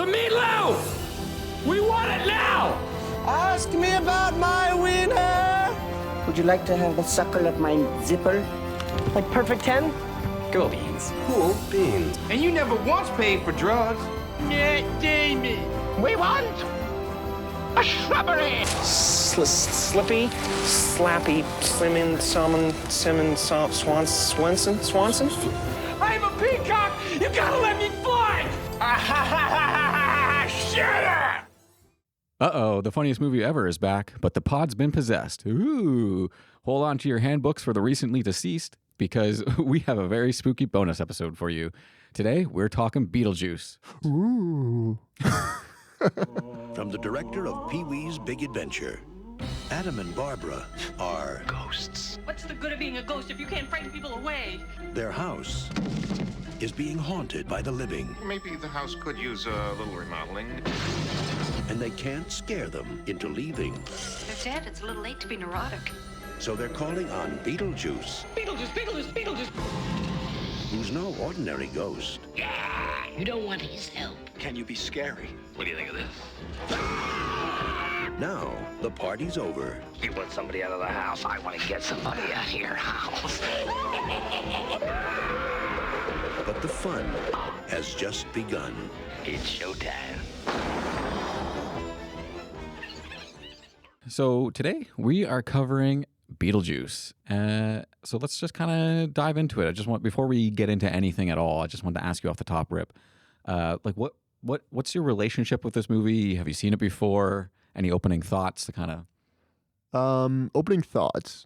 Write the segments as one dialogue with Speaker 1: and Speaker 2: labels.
Speaker 1: meatloaf! We want it now!
Speaker 2: Ask me about my wiener!
Speaker 3: Would you like to have a suckle at my zipper? Like Perfect 10?
Speaker 4: Cool beans.
Speaker 2: Cool beans.
Speaker 5: And you never once paid for drugs.
Speaker 1: Yeah, Jamie.
Speaker 4: We want a shrubbery.
Speaker 6: Slippy, slappy, Slimmin, Swanson?
Speaker 1: I'm a peacock! You gotta let me fly! Shut up!
Speaker 7: Uh-oh, the funniest movie ever is back, but the pod's been possessed. Ooh. Hold on to your handbooks for the recently deceased, because we have a very spooky bonus episode for you. Today, we're talking Beetlejuice.
Speaker 8: Ooh.
Speaker 9: From the director of Pee-wee's Big Adventure, Adam and Barbara are
Speaker 4: Ghosts.
Speaker 10: What's the good of being a ghost if you can't frighten people away?
Speaker 9: their house is being haunted by the living,
Speaker 5: Maybe the house could use a little remodeling.
Speaker 9: and they can't scare them into leaving.
Speaker 11: They're dead. It's a little late to be neurotic.
Speaker 9: So they're calling on Beetlejuice,
Speaker 10: Beetlejuice!
Speaker 9: who's no ordinary ghost.
Speaker 4: You don't want his help.
Speaker 9: Can you be scary?
Speaker 4: What do you think of this?
Speaker 9: Now, the party's over.
Speaker 4: You want somebody out of the house? I want to get somebody out of your house.
Speaker 9: But the fun has just begun.
Speaker 4: It's showtime.
Speaker 7: So today, we are covering Beetlejuice. So let's just kind of dive into it. Before we get into anything at all, I just want to ask you off the top rip, what's your relationship with this movie? Have you seen it before? Any opening thoughts to kind of...
Speaker 8: Opening thoughts.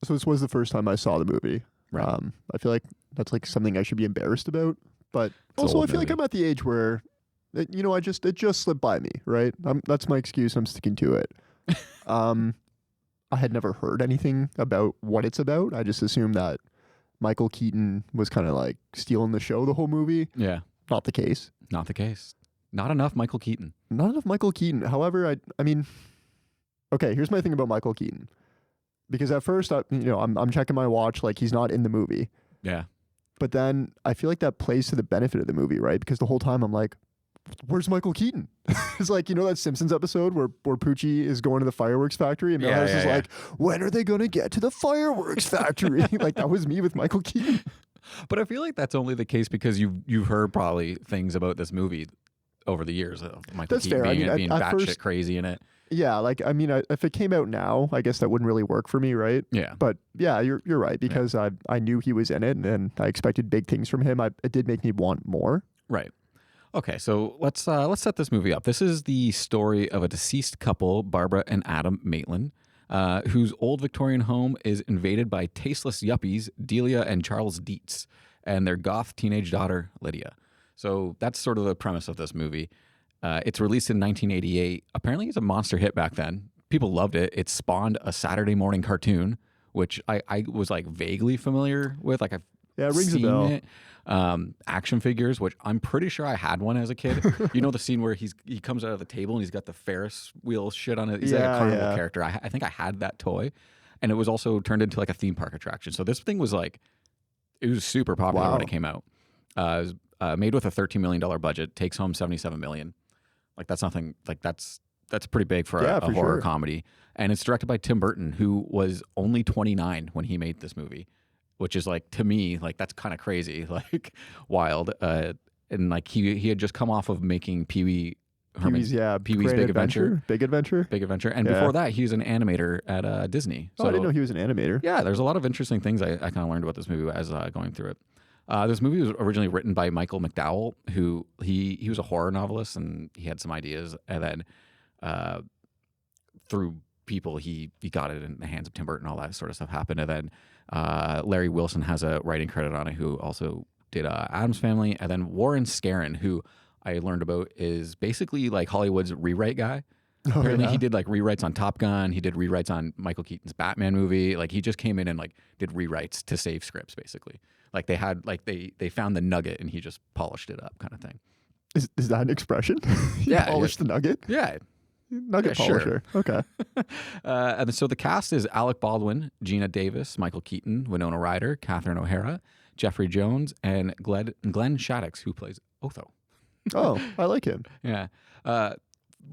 Speaker 8: So this was the first time I saw the movie.
Speaker 7: Right.
Speaker 8: I feel like that's like something I should be embarrassed about. But also I feel like I'm at the age where, it just slipped by me, right? That's my excuse. I'm sticking to it. I had never heard anything about what it's about. I just assumed that Michael Keaton was kind of like stealing the show the whole movie.
Speaker 7: Yeah.
Speaker 8: Not the case.
Speaker 7: Not the case. Not enough Michael Keaton.
Speaker 8: Not enough Michael Keaton. However, I mean, okay, here's my thing about Michael Keaton. Because at first, I'm checking my watch like he's not in the movie.
Speaker 7: Yeah.
Speaker 8: But then I feel like that plays to the benefit of the movie, right? Because the whole time I'm like, where's Michael Keaton? It's like, that Simpsons episode where Poochie is going to the fireworks factory and Milhouse is like, when are they going to get to the fireworks factory? Like, that was me with Michael Keaton.
Speaker 7: But I feel like that's only the case because you've heard probably things about this movie over the years. Michael
Speaker 8: That's
Speaker 7: Keaton
Speaker 8: fair.
Speaker 7: being batshit crazy in it.
Speaker 8: Yeah, if it came out now, I guess that wouldn't really work for me, right?
Speaker 7: Yeah.
Speaker 8: But yeah, you're right, because I knew he was in it and I expected big things from him. It did make me want more.
Speaker 7: Right. Okay, so let's set this movie up. This is the story of a deceased couple, Barbara and Adam Maitland, whose old Victorian home is invaded by tasteless yuppies, Delia and Charles Dietz, and their goth teenage daughter, Lydia. So that's sort of the premise of this movie. It's released in 1988. Apparently, it's a monster hit back then. People loved it. It spawned a Saturday morning cartoon, which I was like vaguely familiar with. Like it rings a bell. It. Action figures, which I'm pretty sure I had one as a kid. You know the scene where he comes out of the table and he's got the Ferris wheel shit on it. He's like a carnival character. I think I had that toy, and it was also turned into like a theme park attraction. So this thing was like, it was super popular when it came out. It was made with a $13 million budget, takes home $77 million. Like that's nothing. Like that's pretty big for a horror comedy. And it's directed by Tim Burton, who was only 29 when he made this movie, which is like, to me, like that's kind of crazy, like wild. And like he had just come off of making Pee-wee's Big Adventure.
Speaker 8: Big Adventure.
Speaker 7: And before that, he was an animator at Disney.
Speaker 8: So I didn't know he was an animator.
Speaker 7: Yeah, there's a lot of interesting things I kind of learned about this movie as going through it. This movie was originally written by Michael McDowell, who he was a horror novelist, and he had some ideas, and then through people he got it in the hands of Tim Burton, all that sort of stuff happened, and then Larry Wilson has a writing credit on it, who also did Addams Family, and then Warren Scarron, who I learned about is basically like Hollywood's rewrite guy. Apparently he did like rewrites on Top Gun. He did rewrites on Michael Keaton's Batman movie. Like he just came in and like did rewrites to save scripts, basically. Like they had like they found the nugget and he just polished it up, kind of thing.
Speaker 8: Is that an expression? Polished the nugget?
Speaker 7: Yeah.
Speaker 8: Nugget polisher. Sure. Okay.
Speaker 7: And so the cast is Alec Baldwin, Gina Davis, Michael Keaton, Winona Ryder, Catherine O'Hara, Jeffrey Jones, and Glenn Shaddix, who plays Otho.
Speaker 8: Oh, I like him.
Speaker 7: Yeah.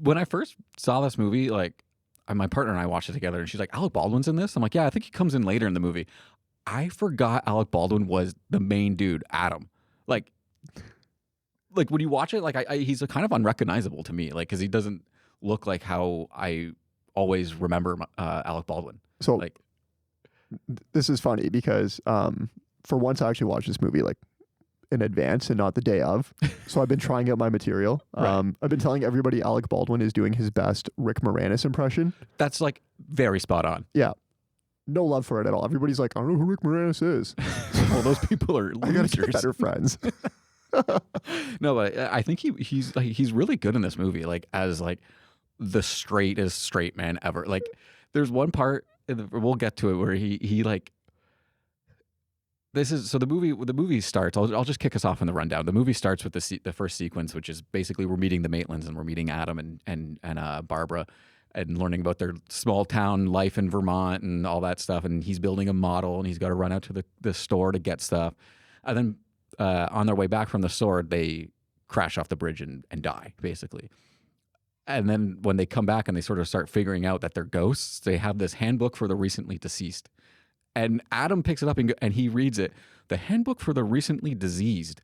Speaker 7: When I first saw this movie, like my partner and I watched it together, and she's like, "Alec Baldwin's in this." I'm like, "Yeah, I think he comes in later in the movie." I forgot Alec Baldwin was the main dude, Adam. Like when you watch it, like he's kind of unrecognizable to me, like because he doesn't look like how I always remember Alec Baldwin.
Speaker 8: So
Speaker 7: like,
Speaker 8: this is funny because for once I actually watched this movie like in advance and not the day of. So I've been trying out my material.
Speaker 7: Right.
Speaker 8: I've been telling everybody Alec Baldwin is doing his best Rick Moranis impression.
Speaker 7: That's like very spot on.
Speaker 8: Yeah. No love for it at all. Everybody's like, I don't know who Rick Moranis is.
Speaker 7: Well, those people are
Speaker 8: I gotta get
Speaker 7: losers.
Speaker 8: better friends.
Speaker 7: No, but I think he's really good in this movie, like as like the straightest straight man ever. Like there's one part, we'll get to it, where he like, this is so the movie starts. I'll just kick us off in the rundown. The movie starts with the first sequence, which is basically we're meeting the Maitlands and we're meeting Adam and Barbara, and learning about their small town life in Vermont and all that stuff. And he's building a model and he's got to run out to the store to get stuff. And then on their way back from the store, they crash off the bridge and die, basically. And then when they come back and they sort of start figuring out that they're ghosts, they have this handbook for the recently deceased. And Adam picks it up and he reads it. The handbook for the recently diseased.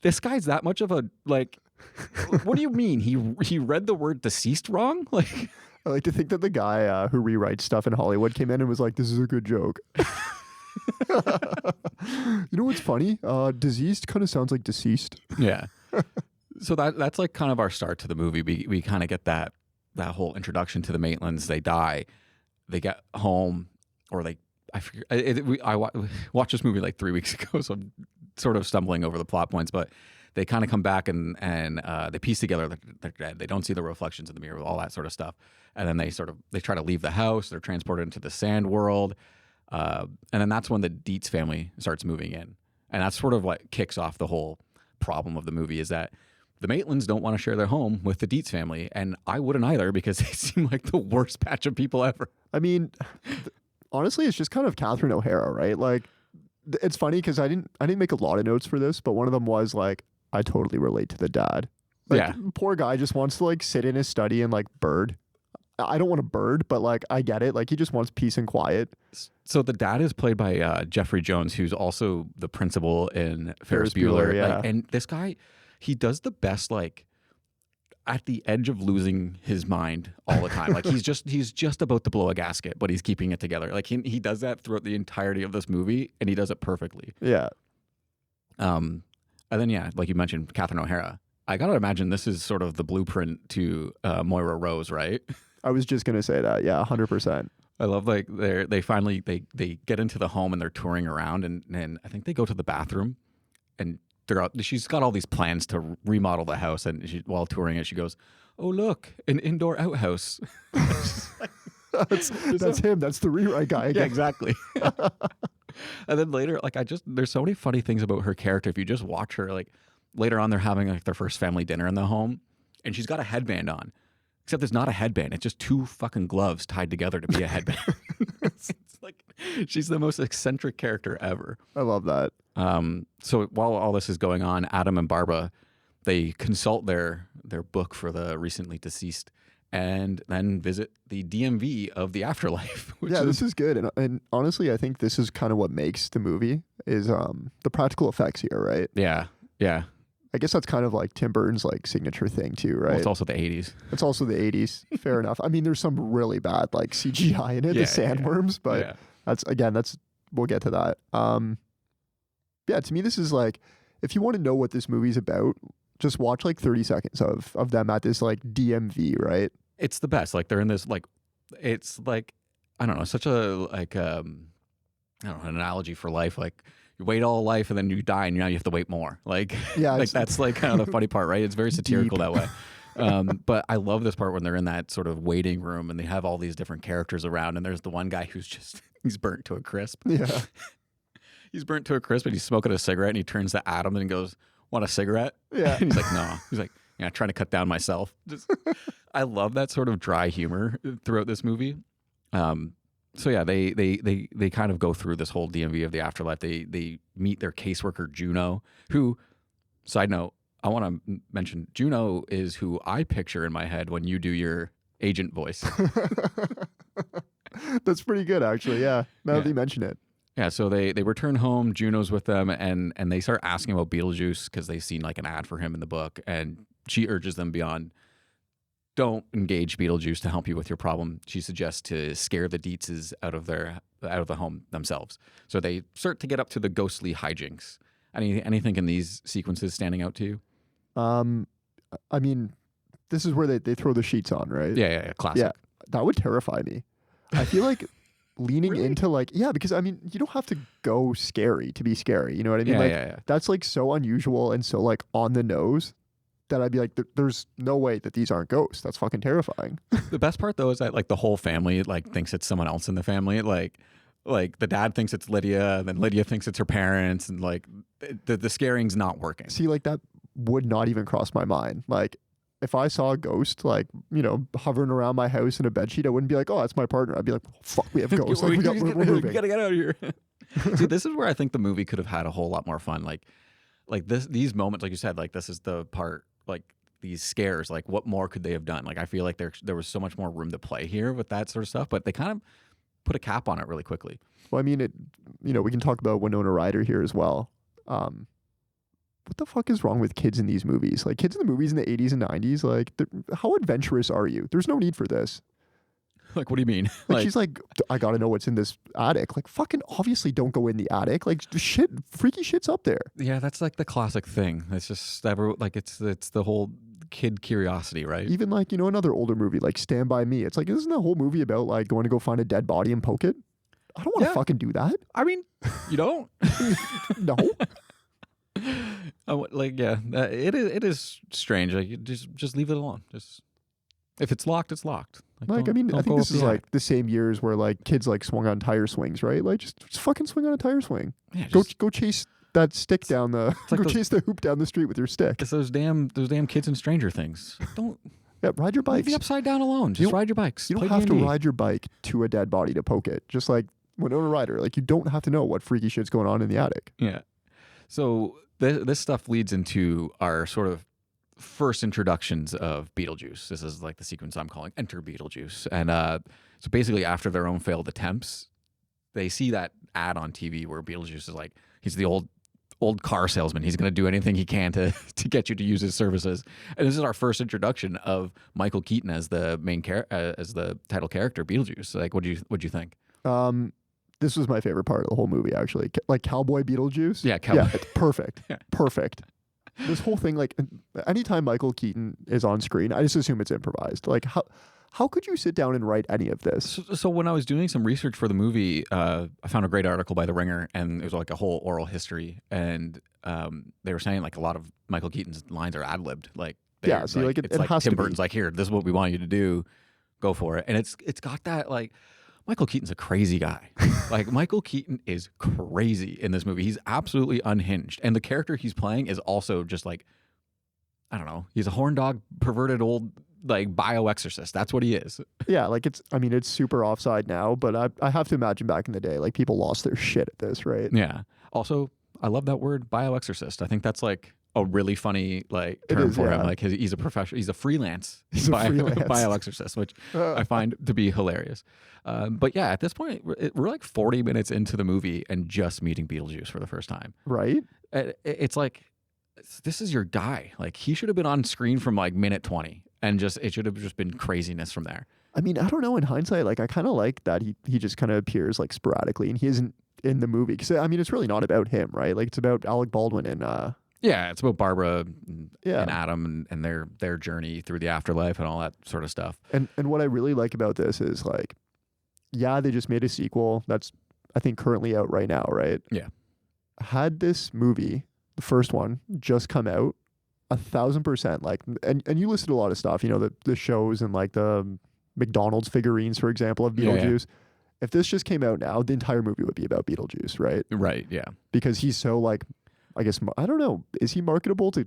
Speaker 7: This guy's that much of a, like, what do you mean? He read the word deceased wrong? Like,
Speaker 8: I like to think that the guy who rewrites stuff in Hollywood came in and was like, this is a good joke. You know what's funny? Diseased kind of sounds like deceased.
Speaker 7: Yeah. So that's like kind of our start to the movie. We kind of get that whole introduction to the Maitlands. They die. They get home, or I watched this movie like 3 weeks ago, so I'm sort of stumbling over the plot points, but they kind of come back and they piece together that they're dead. They don't see the reflections in the mirror, all that sort of stuff. And then they try to leave the house. They're transported into the sand world. And then that's when the Dietz family starts moving in. And that's sort of what kicks off the whole problem of the movie, is that the Maitlands don't want to share their home with the Dietz family. And I wouldn't either, because they seem like the worst batch of people ever.
Speaker 8: I mean, honestly, it's just kind of Catherine O'Hara, right? Like, it's funny because I didn't make a lot of notes for this, but one of them was like, I totally relate to the dad. Like,
Speaker 7: yeah.
Speaker 8: Poor guy just wants to like sit in his study and like bird. I don't want a bird, but like I get it. Like he just wants peace and quiet.
Speaker 7: So the dad is played by Jeffrey Jones, who's also the principal in Ferris
Speaker 8: Bueller,
Speaker 7: Bueller.
Speaker 8: yeah.
Speaker 7: Like, and this guy, he does the best, like at the edge of losing his mind all the time. Like he's just about to blow a gasket, but he's keeping it together. Like he does that throughout the entirety of this movie, and he does it perfectly.
Speaker 8: Yeah.
Speaker 7: And then yeah, like you mentioned, Catherine O'Hara. I gotta imagine this is sort of the blueprint to Moira Rose, right?
Speaker 8: I was just gonna say that. Yeah, 100%.
Speaker 7: I love like they finally get into the home and they're touring around and I think they go to the bathroom and she's got all these plans to remodel the house, and while touring it, she goes, "Oh look, an indoor outhouse."
Speaker 8: That's him. That's the rewrite guy again.
Speaker 7: Yeah, exactly. And then later, like there's so many funny things about her character. If you just watch her, like later on, they're having like their first family dinner in the home, and she's got a headband on. Except it's not a headband. It's just two fucking gloves tied together to be a headband. It's like she's the most eccentric character ever.
Speaker 8: I love that.
Speaker 7: So while all this is going on, Adam and Barbara, they consult their book for the recently deceased, and then visit the DMV of the afterlife.
Speaker 8: This is good. And honestly, I think this is kind of what makes the movie is the practical effects here, right?
Speaker 7: Yeah. Yeah.
Speaker 8: I guess that's kind of like Tim Burton's like signature thing too, right?
Speaker 7: Well, it's also the 80s.
Speaker 8: It's also the 80s. Fair enough. I mean, there's some really bad like CGI in it, the sandworms, but we'll get to that. Yeah, to me, this is like, if you want to know what this movie's about, just watch like 30 seconds of them at this like DMV, right?
Speaker 7: It's the best. Like they're in this like, it's like, I don't know, such a like, I don't know, an analogy for life. Like, you wait all life and then you die and now you have to wait more. Like,
Speaker 8: yeah,
Speaker 7: like that's like kind of the funny part, right? It's very satirical that way. But I love this part when they're in that sort of waiting room and they have all these different characters around, and there's the one guy who's just, he's burnt to a crisp.
Speaker 8: Yeah.
Speaker 7: He's burnt to a crisp and he's smoking a cigarette, and he turns to Adam and goes, "Want a cigarette?"
Speaker 8: Yeah.
Speaker 7: And he's like, "No." He's like, "Yeah, trying to cut down myself." I love that sort of dry humor throughout this movie. So yeah, they kind of go through this whole DMV of the afterlife. They meet their caseworker Juno, who, side note, I want to mention Juno is who I picture in my head when you do your agent voice.
Speaker 8: That's pretty good, actually. Yeah. Now that you mention it.
Speaker 7: Yeah, so they return home. Juno's with them, and they start asking about Beetlejuice because they've seen like an ad for him in the book, and she urges them beyond. Don't engage Beetlejuice to help you with your problem. She suggests to scare the Dietzes out of the home themselves. So they start to get up to the ghostly hijinks. Anything in these sequences standing out to you?
Speaker 8: I mean, this is where they throw the sheets on, right?
Speaker 7: Yeah, classic.
Speaker 8: Yeah, that would terrify me. I feel like leaning into like, because I mean, you don't have to go scary to be scary. You know what I mean?
Speaker 7: Yeah.
Speaker 8: That's like so unusual and so like on the nose that I'd be like, there's no way that these aren't ghosts. That's fucking terrifying.
Speaker 7: The best part though is that like the whole family like thinks it's someone else in the family. Like the dad thinks it's Lydia, and then Lydia thinks it's her parents, and like the scaring's not working.
Speaker 8: See, like that would not even cross my mind. Like if I saw a ghost, like, you know, hovering around my house in a bedsheet, I wouldn't be like, oh, that's my partner. I'd be like, oh, fuck, we have ghosts. Like, we're moving.
Speaker 7: We gotta get out of here. See, this is where I think the movie could have had a whole lot more fun. Like these moments, like you said, like this is the part, like these scares, like what more could they have done? Like I feel like there was so much more room to play here with that sort of stuff, but they kind of put a cap on it really quickly.
Speaker 8: Well, I mean, we can talk about Winona Ryder here as well. What the fuck is wrong with kids in these movies? Like kids in the movies in the 80s and 90s, like how adventurous are you? There's no need for this.
Speaker 7: Like, what do you mean?
Speaker 8: Like she's like, I gotta know what's in this attic. Like fucking obviously don't go in the attic. Like freaky shit's up there.
Speaker 7: Yeah, that's like the classic thing. It's just like it's the whole kid curiosity, right?
Speaker 8: Even like, another older movie like Stand By Me. It's like, isn't the whole movie about like going to go find a dead body and poke it? I don't want to fucking do that.
Speaker 7: I mean, you don't.
Speaker 8: No.
Speaker 7: It is strange. Like you just leave it alone. Just if it's locked, it's locked.
Speaker 8: Like I mean, I think this is like the same years where like kids like swung on tire swings, right? Like just fucking swing on a tire swing.
Speaker 7: Yeah,
Speaker 8: go chase that stick down the chase the hoop down the street with your stick.
Speaker 7: It's those damn kids in Stranger Things. Don't.
Speaker 8: Yeah, ride your bikes.
Speaker 7: Leave the upside down alone. Just ride your bikes.
Speaker 8: You don't have to ride your bike to a dead body to poke it. Just like Winona Ryder, like you don't have to know what freaky shit's going on in the attic.
Speaker 7: Yeah. So this stuff leads into our sort of first introductions of Beetlejuice. This is like the sequence I'm calling Enter Beetlejuice. And so basically after their own failed attempts, they see that ad on TV where Beetlejuice is like, he's the old car salesman. He's going to do anything he can to get you to use his services. And this is our first introduction of Michael Keaton as the main as the title character, Beetlejuice. Like, what'd you think?
Speaker 8: This was my favorite part of the whole movie, actually. Like Cowboy Beetlejuice.
Speaker 7: Yeah, Cowboy.
Speaker 8: Yeah, it's perfect.
Speaker 7: Yeah.
Speaker 8: Perfect. This whole thing, like, anytime Michael Keaton is on screen, I just assume it's improvised. Like, how could you sit down and write any of this?
Speaker 7: So when I was doing some research for the movie, I found a great article by The Ringer, and it was like a whole oral history, and they were saying like a lot of Michael Keaton's lines are ad-libbed. Like,
Speaker 8: see, like it
Speaker 7: like
Speaker 8: has
Speaker 7: Tim
Speaker 8: to
Speaker 7: Burton's
Speaker 8: be.
Speaker 7: like, here, this is what we want you to do, go for it, and it's got that like. Michael Keaton's a crazy guy. Like, Michael Keaton is crazy in this movie. He's absolutely unhinged. And the character he's playing is also just like, I don't know. He's a horn dog, perverted old, like, bioexorcist. That's what he is.
Speaker 8: Yeah, like, it's super offside now, but I have to imagine back in the day, like, people lost their shit at this, right?
Speaker 7: Yeah. Also, I love that word, bioexorcist. I think that's, like, a really funny term for him. Like he's a professional, he's a freelance bioexorcist, which I find to be hilarious. But yeah, at this point, we're like 40 minutes into the movie and just meeting Beetlejuice for the first time.
Speaker 8: Right?
Speaker 7: It's like, this is your guy. Like he should have been on screen from like minute 20 and it should have just been craziness from there.
Speaker 8: I mean, I don't know. In hindsight, like I kind of like that he just kind of appears like sporadically and he isn't in the movie. Because I mean, it's really not about him, right? Like it's about Alec Baldwin and
Speaker 7: yeah, it's about Barbara and Adam and their journey through the afterlife and all that sort of stuff.
Speaker 8: And what I really like about this is like, yeah, they just made a sequel that's I think currently out right now, right?
Speaker 7: Yeah.
Speaker 8: Had this movie, the first one, just come out, 1,000%, like, and you listed a lot of stuff, you know, the shows and like the McDonald's figurines, for example, of Beetlejuice. Yeah. If this just came out now, the entire movie would be about Beetlejuice, right?
Speaker 7: Right, yeah.
Speaker 8: Because he's so like, I guess, I don't know. Is he marketable to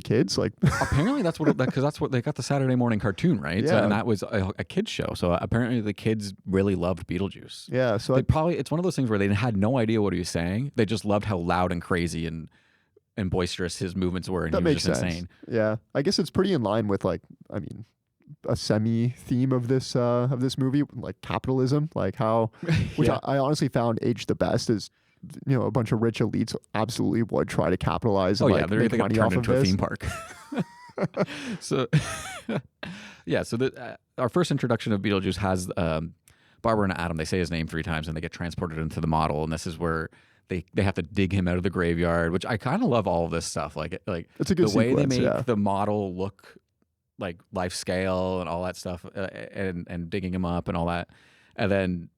Speaker 8: kids? Like,
Speaker 7: apparently that's what because that's what they got the Saturday morning cartoon, right?
Speaker 8: Yeah.
Speaker 7: So, and that was a kids show. So apparently the kids really loved Beetlejuice.
Speaker 8: Yeah. So
Speaker 7: it's one of those things where they had no idea what he was saying. They just loved how loud and crazy and and boisterous his movements were, and
Speaker 8: That
Speaker 7: he was
Speaker 8: makes
Speaker 7: just
Speaker 8: sense.
Speaker 7: insane.
Speaker 8: Yeah, I guess it's pretty in line with like, I mean, a semi theme of this movie, like capitalism, like how, which
Speaker 7: Yeah.
Speaker 8: I honestly found aged the best is, a bunch of rich elites absolutely would try to capitalize and like make
Speaker 7: they got
Speaker 8: money
Speaker 7: turned
Speaker 8: off of
Speaker 7: into a
Speaker 8: this.
Speaker 7: theme park. So, yeah. So our first introduction of Beetlejuice has Barbara and Adam. They say his name 3 times, and they get transported into the model, and this is where they have to dig him out of the graveyard. Which I kind of love all of this stuff. Like
Speaker 8: It's a good
Speaker 7: the way
Speaker 8: sequence,
Speaker 7: they make
Speaker 8: yeah.
Speaker 7: the model look like life scale and all that stuff, and digging him up and all that, and then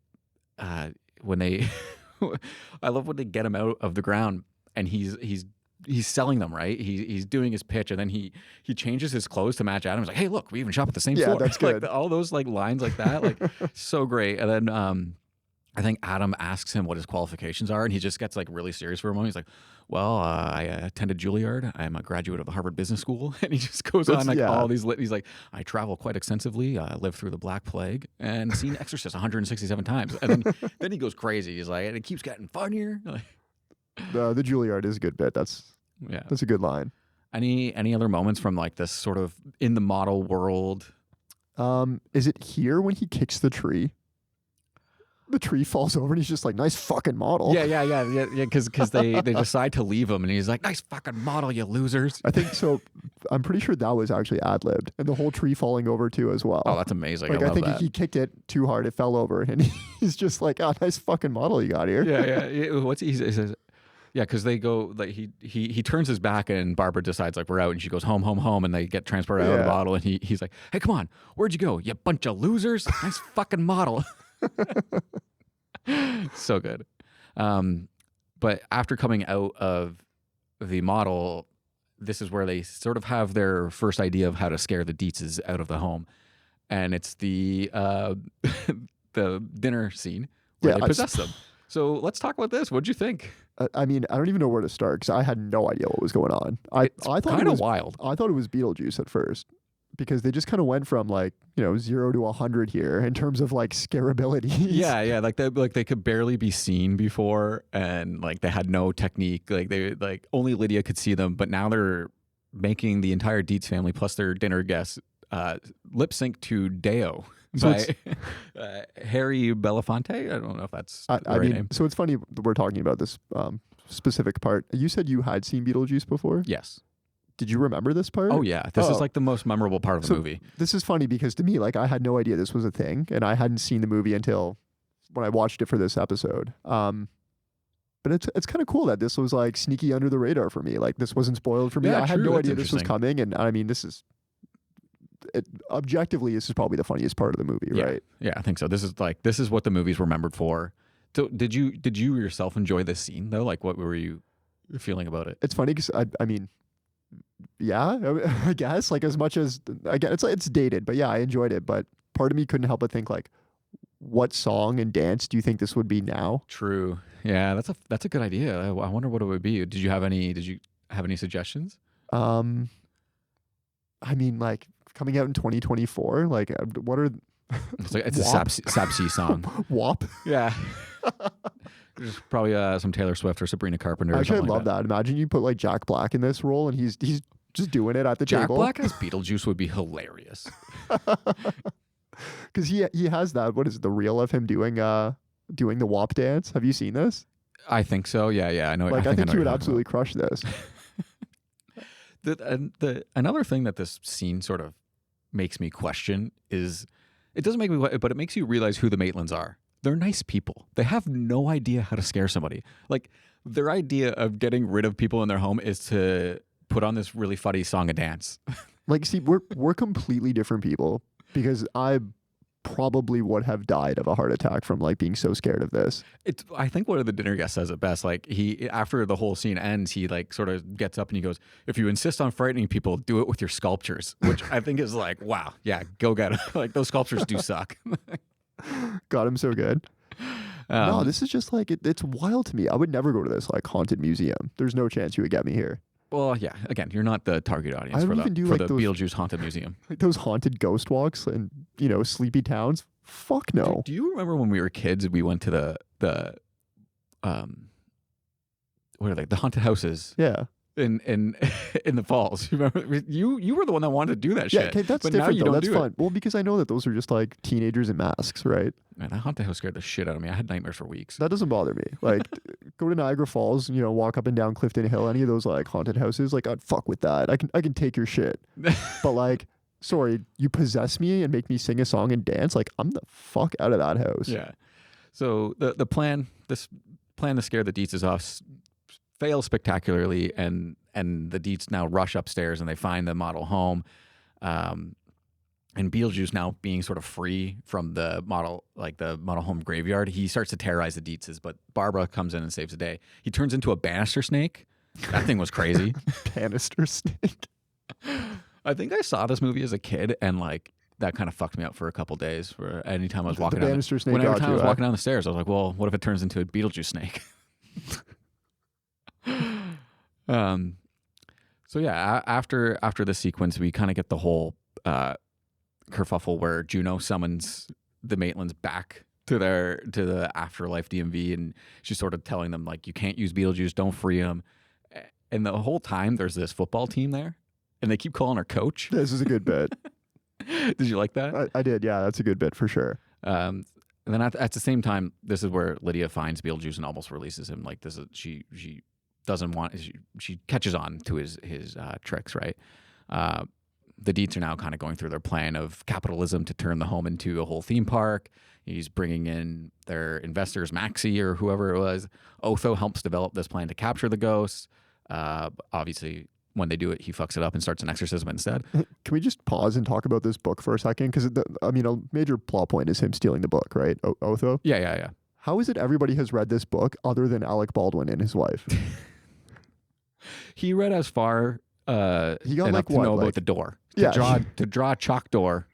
Speaker 7: when they, I love when they get him out of the ground and he's selling them, right? He's doing his pitch, and then he changes his clothes to match Adam. He's like, hey, look, we even shop at the same
Speaker 8: Yeah,
Speaker 7: floor.
Speaker 8: that's good.
Speaker 7: Like all those like lines like that, like so great. And then I think Adam asks him what his qualifications are, and he just gets like really serious for a moment. He's like, well, I attended Juilliard. I'm a graduate of Harvard Business School. And he just goes on like all these he's like, I travel quite extensively. I lived through the Black Plague and seen Exorcist 167 times. And then he goes crazy. He's like, and it keeps getting funnier. Like,
Speaker 8: The Juilliard is a good bit. That's a good line.
Speaker 7: Any other moments from like this sort of in the model world?
Speaker 8: Is it here when he kicks the tree? The tree falls over and he's just like, nice fucking model.
Speaker 7: Yeah. Because they decide to leave him, and he's like, nice fucking model, you losers.
Speaker 8: I think so. I'm pretty sure that was actually ad-libbed, and the whole tree falling over too as well.
Speaker 7: Oh, that's amazing.
Speaker 8: Like
Speaker 7: I
Speaker 8: I
Speaker 7: love
Speaker 8: think
Speaker 7: that.
Speaker 8: he kicked it too hard, it fell over, and he's just like, oh, nice fucking model you got here.
Speaker 7: Yeah. What's he says? Yeah, because they go like he turns his back, and Barbara decides like we're out, and she goes home, and they get transported out of the bottle, and he's like, hey, come on, where'd you go, you bunch of losers? Nice fucking model. So good. But after coming out of the model, this is where they sort of have their first idea of how to scare the Dietzes out of the home, and it's the the dinner scene where they possess them. So let's talk about this. What'd you think?
Speaker 8: I mean, I don't even know where to start because I had no idea what was going on. I thought
Speaker 7: kind of wild.
Speaker 8: I thought it was Beetlejuice at first because they just kind of went from like 0 to 100 here in terms of like scarability.
Speaker 7: Yeah, like they could barely be seen before, and like they had no technique. Like they only Lydia could see them, but now they're making the entire Dietz family plus their dinner guests lip sync to Deo by Harry Belafonte. I don't know if that's the right name.
Speaker 8: So it's funny that we're talking about this specific part. You said you had seen Beetlejuice before?
Speaker 7: Yes.
Speaker 8: Did you remember this part?
Speaker 7: Oh yeah, this is like the most memorable part of the movie.
Speaker 8: This is funny because to me, like I had no idea this was a thing, and I hadn't seen the movie until when I watched it for this episode. But it's kind of cool that this was like sneaky under the radar for me. Like this wasn't spoiled for me.
Speaker 7: Yeah,
Speaker 8: I had
Speaker 7: true.
Speaker 8: no
Speaker 7: That's
Speaker 8: idea this was coming, and I mean, objectively, this is probably the funniest part of the movie, right?
Speaker 7: Yeah, I think so. This is what the movie's remembered for. So did you yourself enjoy this scene though? Like what were you feeling about it?
Speaker 8: It's funny because I mean, yeah, I guess like as much as again, it's dated, but yeah, I enjoyed it. But part of me couldn't help but think like, what song and dance do you think this would be now?
Speaker 7: True. Yeah, that's a good idea. I wonder what it would be. Did you have any suggestions?
Speaker 8: I mean, like coming out in 2024, like what are
Speaker 7: it's a Sapsy song.
Speaker 8: WAP.
Speaker 7: Yeah. There's probably some Taylor Swift or Sabrina Carpenter.
Speaker 8: Actually,
Speaker 7: or
Speaker 8: I love that. Imagine you put like Jack Black in this role, and he's just doing it at the
Speaker 7: Jack
Speaker 8: table.
Speaker 7: Black as Beetlejuice would be hilarious.
Speaker 8: Because he has that. What is it, the reel of him doing the WAP dance? Have you seen this?
Speaker 7: I think so. Yeah. I know.
Speaker 8: Like I think he would absolutely crush this.
Speaker 7: Another thing that this scene sort of makes me question is, it doesn't make me, but it makes you realize who the Maitlands are. They're nice people. They have no idea how to scare somebody. Like their idea of getting rid of people in their home is to put on this really funny song and dance.
Speaker 8: Like, see, we're completely different people because I probably would have died of a heart attack from like being so scared of this.
Speaker 7: I think one of the dinner guests says it best. Like he, after the whole scene ends, he like sort of gets up and he goes, if you insist on frightening people, do it with your sculptures, which I think is like, wow. Yeah. Go get it. Like those sculptures do suck.
Speaker 8: Got him so good. No, this is just like, it's wild to me. I would never go to this like haunted museum. There's no chance you would get me here.
Speaker 7: Well, yeah. Again, you're not the target audience for the Beetlejuice Haunted Museum.
Speaker 8: Like those haunted ghost walks and sleepy towns. Fuck no.
Speaker 7: Do you remember when we were kids? We went to the what are they? The haunted houses.
Speaker 8: Yeah.
Speaker 7: in in the falls. Remember, you were the one that wanted to do that
Speaker 8: Yeah,
Speaker 7: shit.
Speaker 8: okay, that's
Speaker 7: but
Speaker 8: different
Speaker 7: now you
Speaker 8: though.
Speaker 7: don't
Speaker 8: That's
Speaker 7: do
Speaker 8: fun.
Speaker 7: it.
Speaker 8: Well, because I know that those are just like teenagers in masks, right?
Speaker 7: Man, that haunted house scared the shit out of me. I had nightmares for weeks.
Speaker 8: That doesn't bother me. Like, go to Niagara Falls, walk up and down Clifton Hill, any of those like haunted houses, like I'd fuck with that. I can take your shit. But like, sorry, you possess me and make me sing a song and dance, like I'm the fuck out of that house.
Speaker 7: Yeah. So the plan to scare the Dietzes off fails spectacularly, and the Dietz now rush upstairs and they find the model home. And Beetlejuice, now being sort of free from the model home graveyard, he starts to terrorize the Dietzes, but Barbara comes in and saves the day. He turns into a banister snake. That thing was crazy.
Speaker 8: Banister snake.
Speaker 7: I think I saw this movie as a kid, and like that kind of fucked me up for a couple days. For anytime I was walking down
Speaker 8: banister snake
Speaker 7: whenever
Speaker 8: got
Speaker 7: time I
Speaker 8: you,
Speaker 7: was walking down the stairs, I was like, well, what if it turns into a Beetlejuice snake? So yeah, after the sequence, we kind of get the whole kerfuffle where Juno summons the Maitlands back to the afterlife DMV, and she's sort of telling them like, you can't use Beetlejuice, don't free him. And the whole time there's this football team there, and they keep calling her coach.
Speaker 8: This is a good bit.
Speaker 7: Did you like that?
Speaker 8: I did. Yeah, that's a good bit for sure.
Speaker 7: And then at the same time, this is where Lydia finds Beetlejuice and almost releases him. Like this is she doesn't want, she catches on to his tricks, right? The Dietz are now kind of going through their plan of capitalism to turn the home into a whole theme park. He's bringing in their investors, Maxie or whoever it was. Otho helps develop this plan to capture the ghosts. Obviously, when they do it, he fucks it up and starts an exorcism instead.
Speaker 8: Can we just pause and talk about this book for a second? Because, a major plot point is him stealing the book, right? Otho?
Speaker 7: Yeah.
Speaker 8: How is it everybody has read this book other than Alec Baldwin and his wife?
Speaker 7: He read as far
Speaker 8: he got
Speaker 7: enough
Speaker 8: like
Speaker 7: to
Speaker 8: what?
Speaker 7: know
Speaker 8: Like,
Speaker 7: about the door.
Speaker 8: yeah.
Speaker 7: To draw a chalk door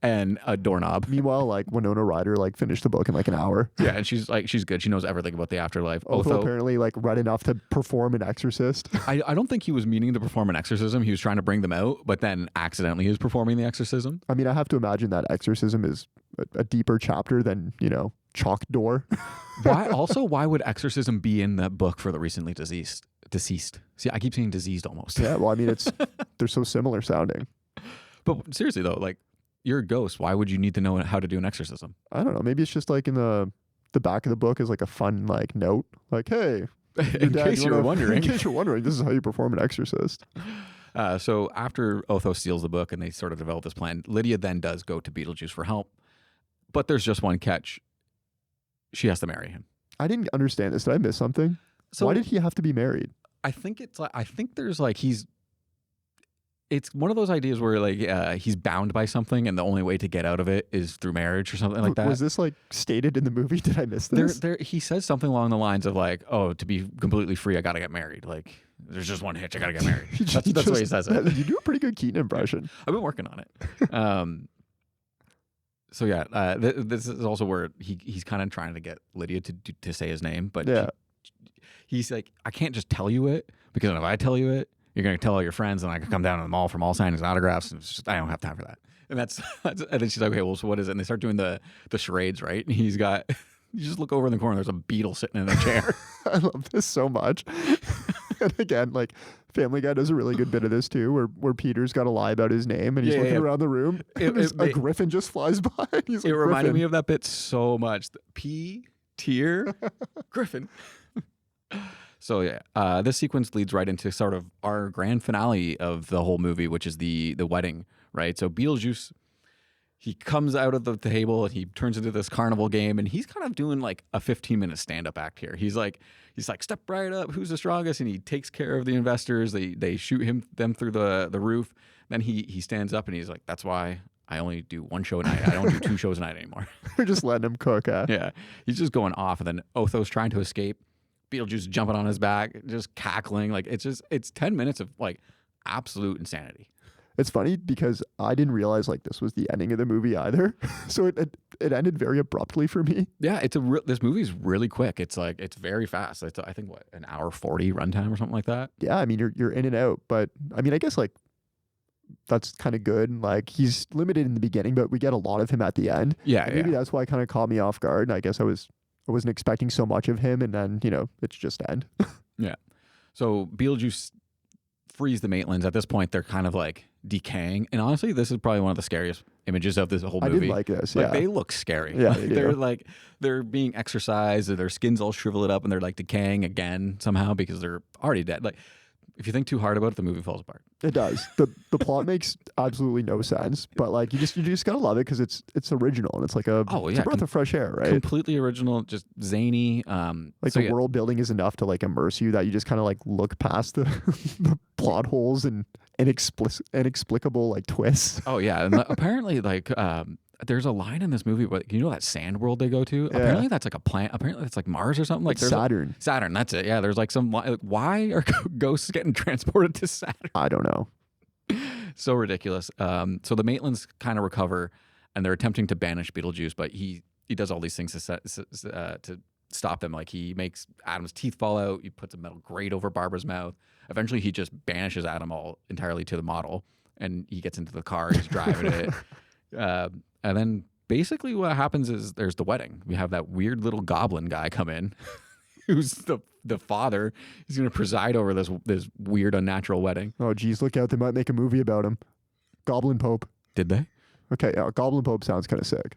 Speaker 7: and a doorknob.
Speaker 8: Meanwhile, like Winona Ryder like finished the book in like an hour.
Speaker 7: Yeah, and she's good. She knows everything about the afterlife.
Speaker 8: Otho apparently like read enough to perform an exorcist.
Speaker 7: I don't think he was meaning to perform an exorcism. He was trying to bring them out, but then accidentally he was performing the exorcism.
Speaker 8: I mean, I have to imagine that exorcism is a deeper chapter than, chalk door.
Speaker 7: Why would exorcism be in the book for the recently deceased? See, I keep saying diseased almost.
Speaker 8: Yeah, well, I mean, they're so similar sounding.
Speaker 7: But seriously though, like, you're a ghost. Why would you need to know how to do an exorcism?
Speaker 8: I don't know. Maybe it's just like in the back of the book is like a fun like note, like, hey,
Speaker 7: in case you're wondering,
Speaker 8: this is how you perform an exorcist.
Speaker 7: So after Otho steals the book and they sort of develop this plan, Lydia then does go to Beetlejuice for help, but there's just one catch. She has to marry him.
Speaker 8: I didn't understand this. Did I miss something? So why did he have to be married?
Speaker 7: I think there's like it's one of those ideas where like he's bound by something and the only way to get out of it is through marriage or something like that.
Speaker 8: Was this like stated in the movie? Did I miss this?
Speaker 7: He says something along the lines of like, oh, to be completely free, I got to get married. Like there's just one hitch, I got to get married. That's the way he says it.
Speaker 8: You do a pretty good Keaton impression.
Speaker 7: I've been working on it. So yeah, this is also where he's kind of trying to get Lydia to say his name, but
Speaker 8: yeah.
Speaker 7: He's like, I can't just tell you it, because if I tell you it, you're going to tell all your friends and I can come down to the mall for mall signings and autographs. And I don't have time for that. And that's and then she's like, okay, well, so what is it? And they start doing the charades, right? And he's got, you just look over in the corner, there's a beetle sitting in a chair.
Speaker 8: I love this so much. And again, like Family Guy does a really good bit of this too, where Peter's got to lie about his name and he's looking around the room and a griffin just flies by. And he's like,
Speaker 7: it reminded me of that bit so much. Tier Griffin. So yeah, this sequence leads right into sort of our grand finale of the whole movie, which is the wedding, right? So Beetlejuice, he comes out of the table and he turns into this carnival game, and he's kind of doing like a 15-minute stand-up act here. He's like, step right up, who's the strongest? And he takes care of the investors. They shoot them through the roof. Then he stands up and he's like, that's why I only do one show a night. I don't do 2 shows a night anymore.
Speaker 8: We're just letting him cook,
Speaker 7: Yeah, he's just going off, and then Otho's trying to escape. Beetlejuice jumping on his back, just cackling. Like it's 10 minutes of like absolute insanity.
Speaker 8: It's funny because I didn't realize like this was the ending of the movie either. So it ended very abruptly for me.
Speaker 7: Yeah, this movie's really quick. It's like it's very fast. It's I think an hour 40 runtime or something like that.
Speaker 8: Yeah, I mean you're in and out, but I mean I guess like that's kind of good. Like he's limited in the beginning, but we get a lot of him at the end.
Speaker 7: Yeah,
Speaker 8: and maybe that's why it kind of caught me off guard. And I guess I wasn't expecting so much of him, and then it's just end.
Speaker 7: Yeah. So Beetlejuice frees the Maitlands. At this point, they're kind of like decaying. And honestly, this is probably one of the scariest images of this whole movie.
Speaker 8: I did like this.
Speaker 7: Like,
Speaker 8: Yeah,
Speaker 7: they look scary.
Speaker 8: Yeah,
Speaker 7: Like, they're being exercised, and their skin's all shriveled up, and they're like decaying again somehow because they're already dead. Like, if you think too hard about it, the movie falls apart.
Speaker 8: it does. The plot makes absolutely no sense, but like you just gotta love it because it's original and it's like it's a breath of fresh air, right?
Speaker 7: Completely original, just zany.
Speaker 8: Like the world building is enough to like immerse you that you just kind of like look past the the plot holes and inexplicable like twists.
Speaker 7: Oh yeah, and apparently like there's a line in this movie, but you know that sand world they go to?
Speaker 8: Yeah.
Speaker 7: Apparently that's like a planet. Apparently that's like Mars or something. Like there's
Speaker 8: Saturn.
Speaker 7: Saturn, that's it. Yeah, there's like some. Why are ghosts getting transported to Saturn?
Speaker 8: I don't know.
Speaker 7: So ridiculous. So the Maitlands kind of recover, and they're attempting to banish Beetlejuice, but he does all these things to stop them. Like he makes Adam's teeth fall out. He puts a metal grate over Barbara's mouth. Eventually, he just banishes Adam all entirely to the model, and he gets into the car. He's driving it. And then basically what happens is there's the wedding. We have that weird little goblin guy come in who's the father. He's going to preside over this weird unnatural wedding.
Speaker 8: Oh, geez, look out. They might make a movie about him. Goblin Pope.
Speaker 7: Did they?
Speaker 8: Okay, yeah, Goblin Pope sounds kind of sick.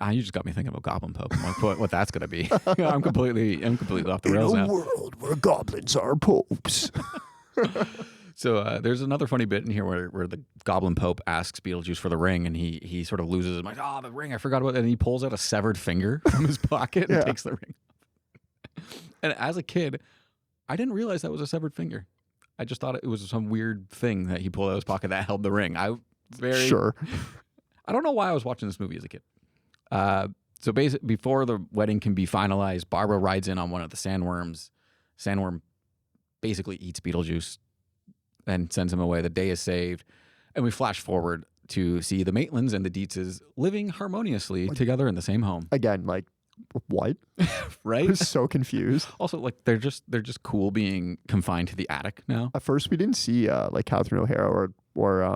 Speaker 7: You just got me thinking about Goblin Pope. I'm like, what that's going to be. I'm completely off the rails now.
Speaker 8: In a world where goblins are popes.
Speaker 7: So there's another funny bit in here where the Goblin Pope asks Beetlejuice for the ring, and he sort of loses his mind. Oh, the ring, I forgot about it. And he pulls out a severed finger from his pocket and takes the ring. And as a kid, I didn't realize that was a severed finger. I just thought it was some weird thing that he pulled out of his pocket that held the ring.
Speaker 8: Sure.
Speaker 7: I don't know why I was watching this movie as a kid. So basically, before the wedding can be finalized, Barbara rides in on one of the sandworms. Sandworm basically eats Beetlejuice and sends him away. The day is saved. And we flash forward to see the Maitlands and the Dietzes living harmoniously together in the same home.
Speaker 8: Again, like, what?
Speaker 7: Right?
Speaker 8: I was so confused.
Speaker 7: Also, like, they're just cool being confined to the attic now.
Speaker 8: At first, we didn't see like Catherine O'Hara or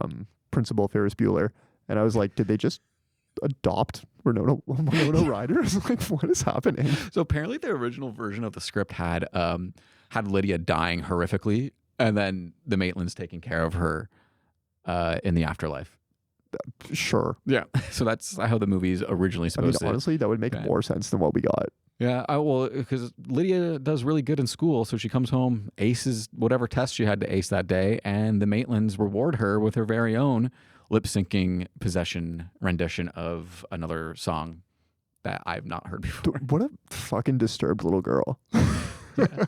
Speaker 8: Principal Ferris Bueller. And I was like, did they just adopt Winona Ryder? I was like, what is happening?
Speaker 7: So apparently the original version of the script had Lydia dying horrifically, and then the Maitlands taking care of her in the afterlife.
Speaker 8: Sure.
Speaker 7: Yeah. So that's how the movie's originally supposed to.
Speaker 8: Honestly, that would make more sense than what we got.
Speaker 7: Yeah. Well, because Lydia does really good in school, so she comes home, aces whatever test she had to ace that day, and the Maitlands reward her with her very own lip-syncing possession rendition of another song that I've not heard before.
Speaker 8: Dude, what a fucking disturbed little girl. Yeah.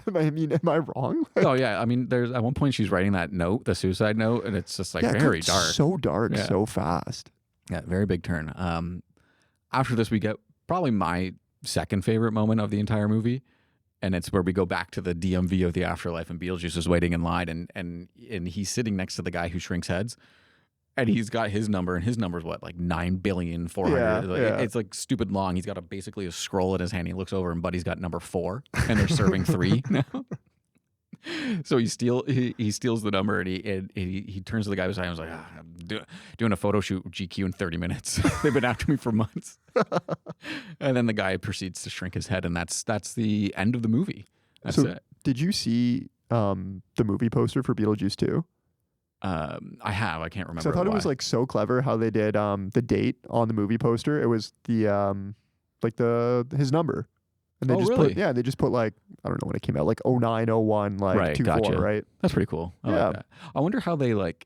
Speaker 8: Am I wrong?
Speaker 7: Oh yeah, I mean, there's at one point she's writing that note, the suicide note, and it's just like very dark,
Speaker 8: so dark, so fast.
Speaker 7: Yeah, very big turn. After this, we get probably my second favorite moment of the entire movie, and it's where we go back to the DMV of the afterlife, and Beetlejuice is waiting in line, and he's sitting next to the guy who shrinks heads. And he's got his number, and his number's what, like 9,400,000,000.
Speaker 8: Yeah.
Speaker 7: It's like stupid long. He's got basically a scroll in his hand. He looks over, and Buddy's got number 4, and they're serving 3 now. So he steals the number, and he turns to the guy beside him and is like, I'm doing a photo shoot with GQ in 30 minutes. They've been after me for months. And then the guy proceeds to shrink his head, and that's the end of the movie. That's it.
Speaker 8: Did you see the movie poster for Beetlejuice 2?
Speaker 7: I have. I can't remember.
Speaker 8: So I thought it was like so clever how they did the date on the movie poster. It was the his number, and they they just put like, I don't know when it came out, like 0901 like
Speaker 7: right,
Speaker 8: 24,
Speaker 7: gotcha.
Speaker 8: right?
Speaker 7: That's pretty cool. I like that. I wonder how they like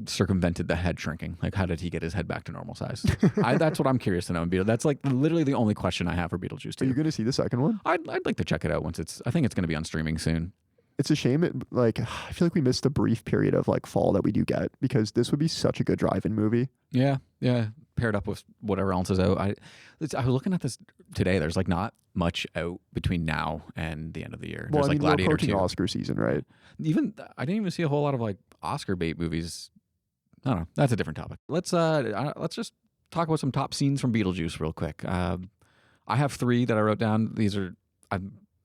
Speaker 7: circumvented the head shrinking. Like, how did he get his head back to normal size? That's what I'm curious to know. That's like literally the only question I have for Beetlejuice 2.
Speaker 8: Are you going to see the second one?
Speaker 7: I'd like to check it out once I think it's going to be on streaming soon.
Speaker 8: It's a shame. I feel like we missed the brief period of like fall that we do get, because this would be such a good drive-in movie.
Speaker 7: Yeah. Paired up with whatever else is out. I was looking at this today. There's like not much out between now and the end of the year.
Speaker 8: Well,
Speaker 7: There's like Gladiator
Speaker 8: we're approaching
Speaker 7: 2.
Speaker 8: Oscar season, right?
Speaker 7: I didn't even see a whole lot of like Oscar bait movies. I don't know. That's a different topic. Let's just talk about some top scenes from Beetlejuice real quick. I have 3 that I wrote down. These are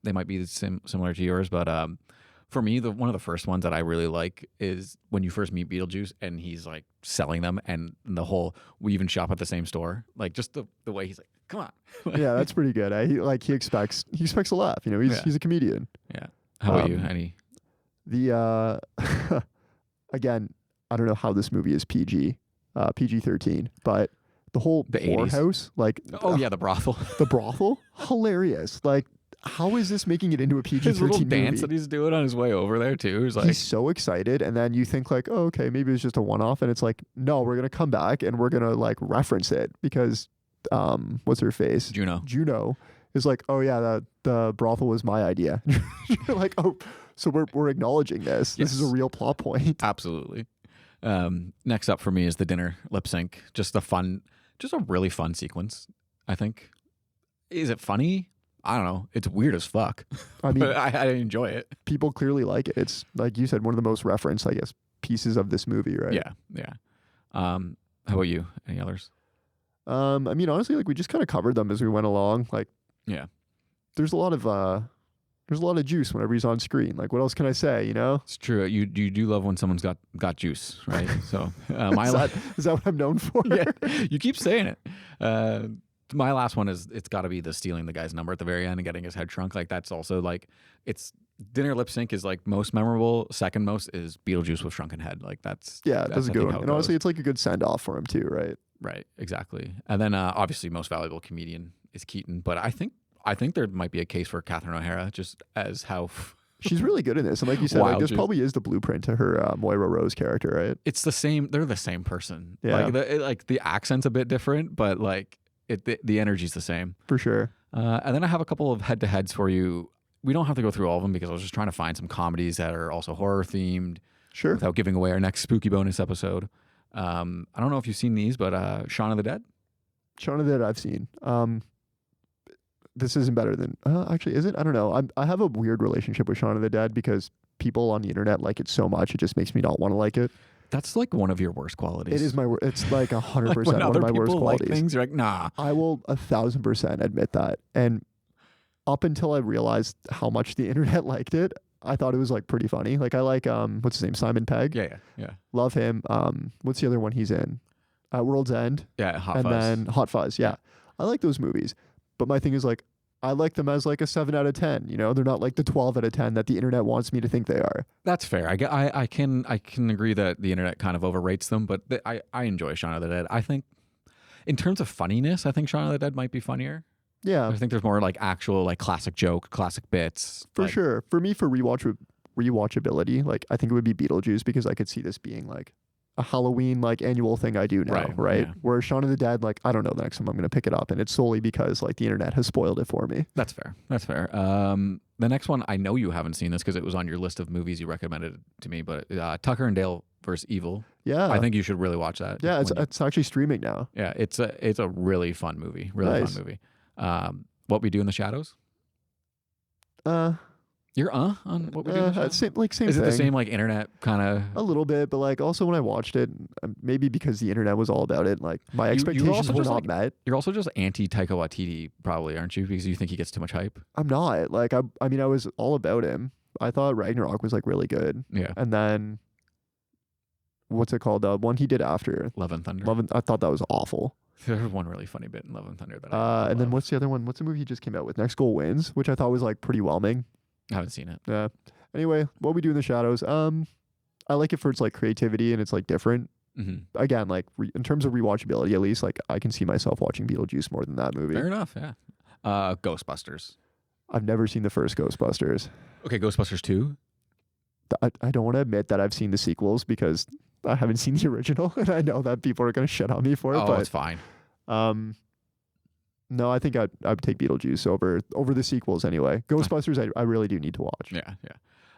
Speaker 7: they might be similar to yours, but for me, one of the first ones that I really like is when you first meet Beetlejuice and he's like selling them, and the whole we even shop at the same store. Like just the way he's like, come on.
Speaker 8: Yeah, that's pretty good. He expects a laugh. He's a comedian.
Speaker 7: Yeah. How about you?
Speaker 8: The again, I don't know how this movie is PG-13, but the whole
Speaker 7: The 80s.
Speaker 8: whorehouse, like
Speaker 7: Oh yeah, the brothel.
Speaker 8: the brothel, hilarious. Like, how is this making it into a PG-13
Speaker 7: His little
Speaker 8: movie?
Speaker 7: dance that he's doing on his way over there too. He's like,
Speaker 8: He's so excited, and then you think like, oh, okay, maybe it's just a one-off, and it's like, no, we're gonna come back and we're gonna like reference it because, what's her face? Juno is like, oh yeah, the brothel was my idea. You're like, oh, so we're acknowledging this.
Speaker 7: Yes.
Speaker 8: This is a real plot point.
Speaker 7: absolutely. Next up for me is the dinner lip sync. Just a really fun sequence. I think. Is it funny? I don't know. It's weird as fuck.
Speaker 8: I mean,
Speaker 7: but I enjoy it.
Speaker 8: People clearly like it. It's like you said, one of the most referenced, I guess, pieces of this movie, right?
Speaker 7: Yeah. How about you? Any others?
Speaker 8: I mean, honestly, like we just kind of covered them as we went along. Like,
Speaker 7: Yeah.
Speaker 8: there's a lot of juice whenever he's on screen. Like, what else can I say? You know,
Speaker 7: It's true. You do love when someone's got juice, right? So
Speaker 8: is that what I'm known for?
Speaker 7: yeah, you keep saying it. My last one is it's got to be the stealing the guy's number at the very end and getting his head shrunk. Like that's also like it's dinner lip sync is like most memorable. Second most is Beetlejuice with shrunken head. Like that's
Speaker 8: That's a
Speaker 7: I
Speaker 8: good
Speaker 7: think,
Speaker 8: one.
Speaker 7: how it
Speaker 8: And honestly,
Speaker 7: goes.
Speaker 8: it's like a good send off for him too, right?
Speaker 7: Right, exactly. And then obviously most valuable comedian is Keaton, but I think there might be a case for Catherine O'Hara just as how
Speaker 8: She's really good in this, and like you said, like,
Speaker 7: Wild
Speaker 8: this
Speaker 7: juice.
Speaker 8: probably is the blueprint to her Moira Rose character, right?
Speaker 7: it's the same. They're the same person.
Speaker 8: Yeah.
Speaker 7: Like the accent's a bit different, but like the energy's the same.
Speaker 8: For sure.
Speaker 7: And then I have a couple of head-to-heads for you. We don't have to go through all of them because I was just trying to find some comedies that are also horror-themed.
Speaker 8: Sure.
Speaker 7: Without giving away our next spooky bonus episode. I don't know if you've seen these, but Shaun of the Dead.
Speaker 8: Shaun of the Dead I've seen. This isn't better than actually, is it? I don't know. I have a weird relationship with Shaun of the Dead because people on the internet like it so much, it just makes me not want to like it.
Speaker 7: That's like one of your worst qualities.
Speaker 8: It is it's like 100%
Speaker 7: Like when
Speaker 8: one
Speaker 7: other
Speaker 8: of my worst
Speaker 7: people like
Speaker 8: qualities.
Speaker 7: things, you're like, nah.
Speaker 8: I will 1,000% admit that. And up until I realized how much the internet liked it, I thought it was like pretty funny. Like I like what's his name? Simon Pegg.
Speaker 7: Yeah.
Speaker 8: Love him. What's the other one he's in? World's End.
Speaker 7: Yeah, Hot
Speaker 8: and
Speaker 7: Fuzz.
Speaker 8: then Hot Fuzz. Yeah. I like those movies. But my thing is like I like them as like a 7 out of 10, you know? They're not like the 12 out of 10 that the internet wants me to think they are.
Speaker 7: That's fair. I can agree that the internet kind of overrates them, but I enjoy Shaun of the Dead. I think in terms of funniness, I think Shaun of the Dead might be funnier.
Speaker 8: Yeah.
Speaker 7: I think there's more like actual like classic joke, classic bits.
Speaker 8: For
Speaker 7: like,
Speaker 8: sure. For me, for rewatchability, like I think it would be Beetlejuice because I could see this being like a Halloween like annual thing I do now, right?
Speaker 7: Yeah.
Speaker 8: Whereas Shaun of the Dead, like I don't know the next time I'm going to pick it up, and it's solely because like the internet has spoiled it for me.
Speaker 7: That's fair. That's fair. The next one, I know you haven't seen this because it was on your list of movies you recommended to me, but Tucker and Dale versus Evil.
Speaker 8: Yeah,
Speaker 7: I think you should really watch that.
Speaker 8: Yeah, it's actually streaming now.
Speaker 7: Yeah, it's a really fun movie. Really
Speaker 8: Nice.
Speaker 7: fun movie. What We Do in the Shadows. You're on What We Do in the Shadows?
Speaker 8: same
Speaker 7: Is
Speaker 8: thing.
Speaker 7: it the same like internet kind of?
Speaker 8: A little bit, but like also when I watched it, maybe because the internet was all about it, like my expectations were not met.
Speaker 7: You're also just anti Taika Waititi, probably, aren't you? Because you think he gets too much hype.
Speaker 8: I'm not. Like I mean, I was all about him. I thought Ragnarok was like really good.
Speaker 7: Yeah.
Speaker 8: And then what's it called? The one he did after
Speaker 7: Love and Thunder.
Speaker 8: I thought that was awful.
Speaker 7: There's one really funny bit in Love and Thunder that
Speaker 8: And then what's the other one? What's the movie he just came out with? Next Goal Wins, which I thought was like pretty whelming.
Speaker 7: I haven't seen it.
Speaker 8: Yeah. Anyway, What We Do in the Shadows. I like it for its like creativity and it's like different.
Speaker 7: Mm-hmm.
Speaker 8: Again, like in terms of rewatchability, at least, like I can see myself watching Beetlejuice more than that movie.
Speaker 7: Fair enough. Yeah. Ghostbusters.
Speaker 8: I've never seen the first Ghostbusters.
Speaker 7: Okay, Ghostbusters 2.
Speaker 8: I don't want to admit that I've seen the sequels because I haven't seen the original, and I know that people are going to shit on me for it.
Speaker 7: Oh,
Speaker 8: but
Speaker 7: it's fine.
Speaker 8: No, I think I'd take Beetlejuice over the sequels anyway. Ghostbusters, I really do need to watch.
Speaker 7: Yeah.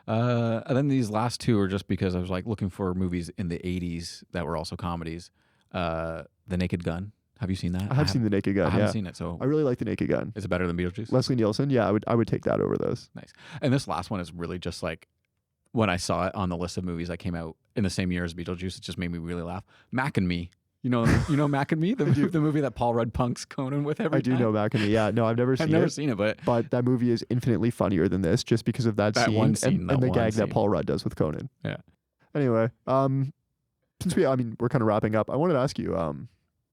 Speaker 7: And then these last two are just because I was like looking for movies in the 80s that were also comedies. The Naked Gun. Have you seen that?
Speaker 8: I have seen The Naked Gun.
Speaker 7: I haven't
Speaker 8: yeah.
Speaker 7: seen it, so
Speaker 8: I really like The Naked Gun.
Speaker 7: is it better than Beetlejuice?
Speaker 8: Leslie Nielsen, yeah, I would take that over those.
Speaker 7: Nice. And this last one is really just like when I saw it on the list of movies that came out in the same year as Beetlejuice, it just made me really laugh. Mac and Me. You know Mac and Me, the movie that Paul Rudd punks Conan with every
Speaker 8: I do
Speaker 7: time?
Speaker 8: know Mac and Me. Yeah, no, I've never seen it.
Speaker 7: But
Speaker 8: that movie is infinitely funnier than this, just because of that scene,
Speaker 7: one scene,
Speaker 8: and the
Speaker 7: one
Speaker 8: gag
Speaker 7: scene.
Speaker 8: that Paul Rudd does with Conan.
Speaker 7: Yeah.
Speaker 8: Anyway, since we're kind of wrapping up, I wanted to ask you,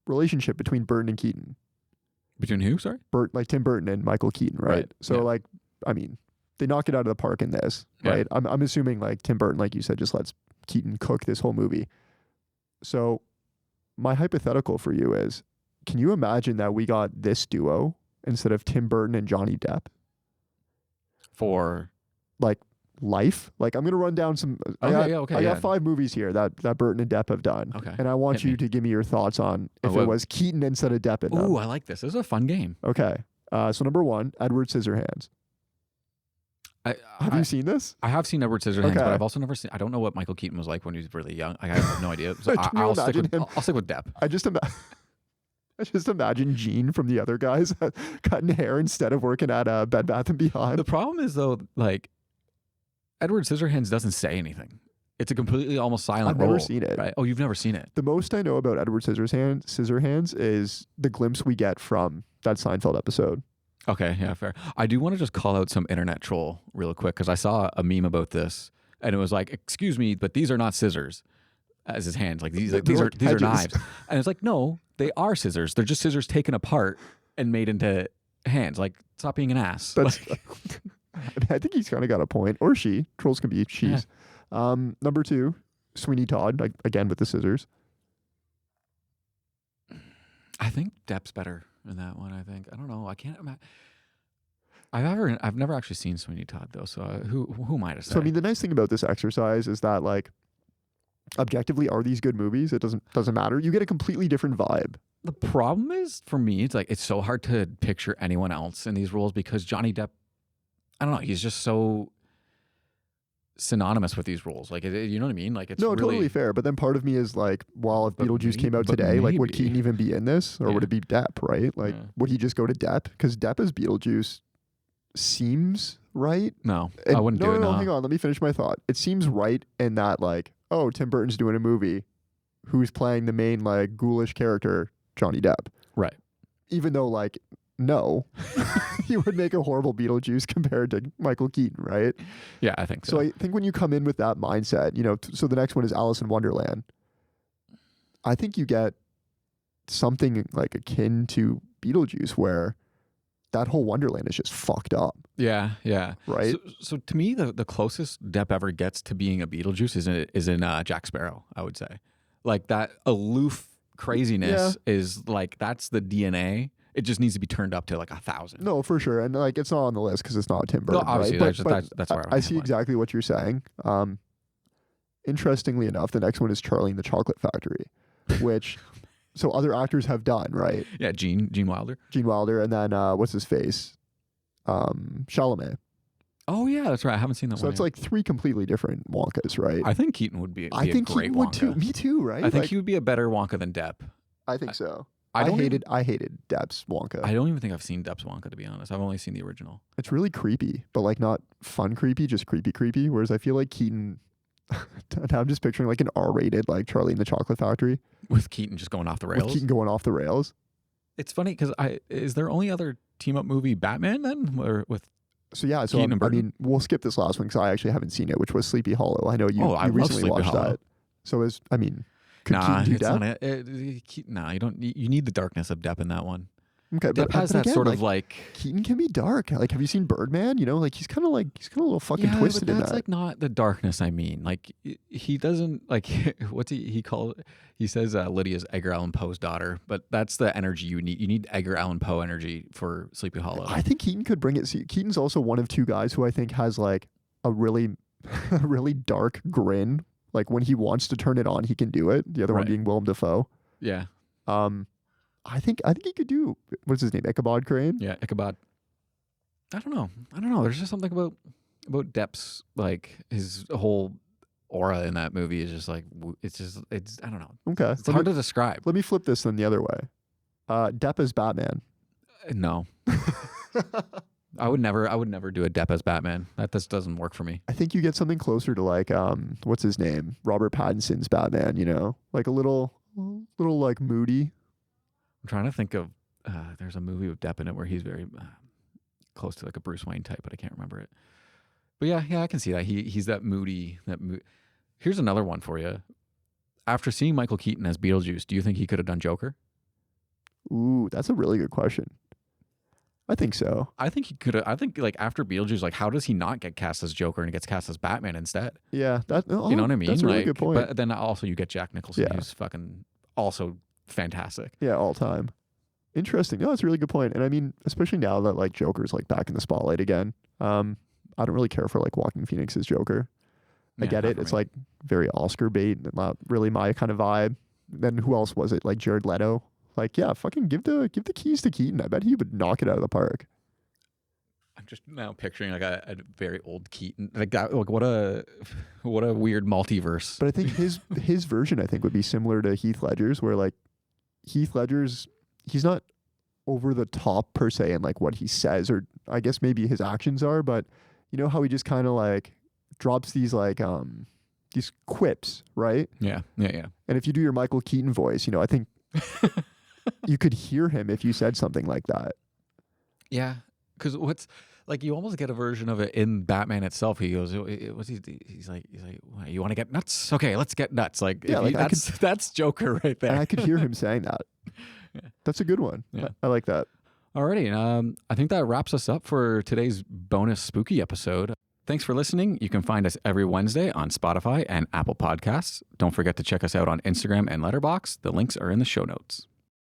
Speaker 8: relationship between Burton and Keaton.
Speaker 7: Between who? Sorry.
Speaker 8: Tim Burton and Michael Keaton, right?
Speaker 7: Right,
Speaker 8: So
Speaker 7: yeah.
Speaker 8: like, I mean, they knock it out of the park in this, right? I'm assuming like Tim Burton, like you said, just lets Keaton cook this whole movie. So my hypothetical for you is, can you imagine that we got this duo instead of Tim Burton and Johnny Depp?
Speaker 7: For
Speaker 8: like life? Like I'm going to run down some, I got 5 movies here that Burton and Depp have done.
Speaker 7: Okay.
Speaker 8: And I want you to give me your thoughts on if it was Keaton instead of Depp in them.
Speaker 7: Ooh, I like this. This is a fun game.
Speaker 8: Okay. So number 1, Edward Scissorhands. Have you seen this?
Speaker 7: I have seen Edward Scissorhands, but I've also never seen. I don't know what Michael Keaton was like when he was really young. I have no idea. So I'll stick with Depp.
Speaker 8: I just imagine Gene from The Other Guys cutting hair instead of working at Bed Bath & Beyond.
Speaker 7: The problem is though, like Edward Scissorhands doesn't say anything. It's a completely almost silent role.
Speaker 8: I've never seen it.
Speaker 7: Right? Oh, you've never seen it.
Speaker 8: The most I know about Edward Scissorhands is the glimpse we get from that Seinfeld episode.
Speaker 7: Okay, yeah, fair. I do want to just call out some internet troll real quick because I saw a meme about this and it was like, "Excuse me, but these are not scissors." As his hands, like these are knives, and it's like, no, they are scissors. They're just scissors taken apart and made into hands. Like, stop being an ass.
Speaker 8: I think he's kind of got a point, or she. Trolls can be she's. Yeah. Number 2, Sweeney Todd, like again with the scissors.
Speaker 7: I think Depp's better in that one. I think. I don't know. I can't imagine. I've never actually seen Sweeney Todd though. So who am I to say?
Speaker 8: So I mean, the nice thing about this exercise is that like, objectively, are these good movies? It doesn't matter. You get a completely different vibe.
Speaker 7: The problem is for me, it's like it's so hard to picture anyone else in these roles because Johnny Depp, I don't know, he's just so synonymous with these roles. Like, you know what I mean? Like, it's
Speaker 8: totally fair. But then part of me is like, well, if Beetlejuice came out today, like, would Keaton even be in this, or would it be Depp? Right? Like, would he just go to Depp? Because Depp as Beetlejuice seems right.
Speaker 7: No, I wouldn't do it.
Speaker 8: No, hang on. Let me finish my thought. It seems right in that, like, oh, Tim Burton's doing a movie. Who's playing the main, like, ghoulish character? Johnny Depp.
Speaker 7: Right.
Speaker 8: Even though, like, no, he would make a horrible Beetlejuice compared to Michael Keaton, right?
Speaker 7: Yeah, I think so.
Speaker 8: So I think when you come in with that mindset, you know, so the next one is Alice in Wonderland. I think you get something like akin to Beetlejuice where that whole Wonderland is just fucked up.
Speaker 7: Yeah, yeah.
Speaker 8: Right?
Speaker 7: So to me, the closest Depp ever gets to being a Beetlejuice is in Jack Sparrow, I would say. Like that aloof craziness is like, that's the DNA. It just needs to be turned up to like 1,000.
Speaker 8: No, for sure. And like, it's not on the list because it's not Tim Burton.
Speaker 7: No, obviously,
Speaker 8: right?
Speaker 7: that's where
Speaker 8: I see exactly what you're saying. Interestingly enough, the next one is Charlie and the Chocolate Factory, which so other actors have done, right?
Speaker 7: Yeah, Gene Wilder.
Speaker 8: Gene Wilder, and then what's his face? Chalamet.
Speaker 7: Oh yeah, that's right. I haven't seen that one.
Speaker 8: So it's like 3 completely different Wonkas, right?
Speaker 7: I think Keaton would be
Speaker 8: I think
Speaker 7: a great
Speaker 8: Keaton would
Speaker 7: Wonka.
Speaker 8: too. Me too, right?
Speaker 7: I think he would be a better Wonka than Depp.
Speaker 8: I think so.
Speaker 7: I
Speaker 8: hated Depp's Wonka.
Speaker 7: I don't even think I've seen Depp's Wonka, to be honest. I've only seen the original.
Speaker 8: It's really creepy, but like not fun creepy, just creepy. Whereas I feel like Keaton, I'm just picturing like an R-rated like Charlie and the Chocolate Factory.
Speaker 7: With Keaton just going off the rails?
Speaker 8: With Keaton going off the rails.
Speaker 7: It's funny because is there only other team-up movie Batman then? Or with
Speaker 8: Keaton and Burton? I mean, we'll skip this last one because I actually haven't seen it, which was Sleepy Hollow. I know you recently watched that. So could Keaton do Depp?
Speaker 7: Nah, you don't. You need the darkness of Depp in that one.
Speaker 8: Okay,
Speaker 7: Depp has that again, sort of like
Speaker 8: Keaton can be dark. Like, have you seen Birdman? You know, like he's kind of a little fucking twisted in that.
Speaker 7: That's like not the darkness. I mean, like he doesn't like what's he called? He says Lydia's Edgar Allan Poe's daughter, but that's the energy you need. You need Edgar Allan Poe energy for Sleepy Hollow.
Speaker 8: I think Keaton could bring it. See, Keaton's also one of 2 guys who I think has like a really, really dark grin. Like when he wants to turn it on, he can do it. The other one being Willem Dafoe.
Speaker 7: Yeah.
Speaker 8: I think he could do, what's his name? Ichabod Crane?
Speaker 7: Yeah, Ichabod. I don't know. There's just something about Depp's, like his whole aura in that movie is just like, it's I don't know.
Speaker 8: Okay.
Speaker 7: It's hard to describe.
Speaker 8: Let me flip this then the other way. Depp as Batman.
Speaker 7: No. I would never do a Depp as Batman. That just doesn't work for me.
Speaker 8: I think you get something closer to like, what's his name? Robert Pattinson's Batman, you know? Like a little like moody.
Speaker 7: I'm trying to think of, there's a movie with Depp in it where he's very close to like a Bruce Wayne type, but I can't remember it. But yeah, I can see that. He's that moody. Here's another one for you. After seeing Michael Keaton as Beetlejuice, do you think he could have done Joker?
Speaker 8: Ooh, that's a really good question. I think so.
Speaker 7: I think he could have. I think like after Beetlejuice, like how does he not get cast as Joker and gets cast as Batman instead?
Speaker 8: Yeah, that. Oh,
Speaker 7: You know what I mean?
Speaker 8: That's a really
Speaker 7: Like,
Speaker 8: good point.
Speaker 7: But then also you get Jack Nicholson,
Speaker 8: Yeah.
Speaker 7: who's fucking also fantastic.
Speaker 8: Yeah, all time. Interesting. No, that's a really good point. And I mean, especially now that like Joker's like back in the spotlight again. I don't really care for like Joaquin Phoenix's Joker. I
Speaker 7: Yeah,
Speaker 8: get
Speaker 7: not
Speaker 8: it.
Speaker 7: for
Speaker 8: It's
Speaker 7: me.
Speaker 8: like very Oscar bait, not really my kind of vibe. Then who else was it? Like Jared Leto. Like, yeah, fucking give the keys to Keaton. I bet he would knock it out of the park.
Speaker 7: I'm just now picturing like a very old Keaton. Like that. Like what a weird multiverse.
Speaker 8: But I think his version I think would be similar to Heath Ledger's, where like Heath Ledger's he's not over the top per se in like what he says, or I guess maybe his actions are, but you know how he just kind of like drops these like these quips, right?
Speaker 7: Yeah.
Speaker 8: And if you do your Michael Keaton voice, you know, I think you could hear him if you said something like that.
Speaker 7: Yeah. Because what's like you almost get a version of it in Batman itself. He goes, he's like, "What, you want to get nuts? Okay, let's get nuts. Like,
Speaker 8: Yeah, like
Speaker 7: that's Joker right there.
Speaker 8: And I could hear him saying that.
Speaker 7: Yeah.
Speaker 8: That's a good one.
Speaker 7: Yeah.
Speaker 8: I like that.
Speaker 7: Alrighty, I think that wraps us up for today's bonus spooky episode. Thanks for listening. You can find us every Wednesday on Spotify and Apple Podcasts. Don't forget to check us out on Instagram and Letterboxd. The links are in the show notes.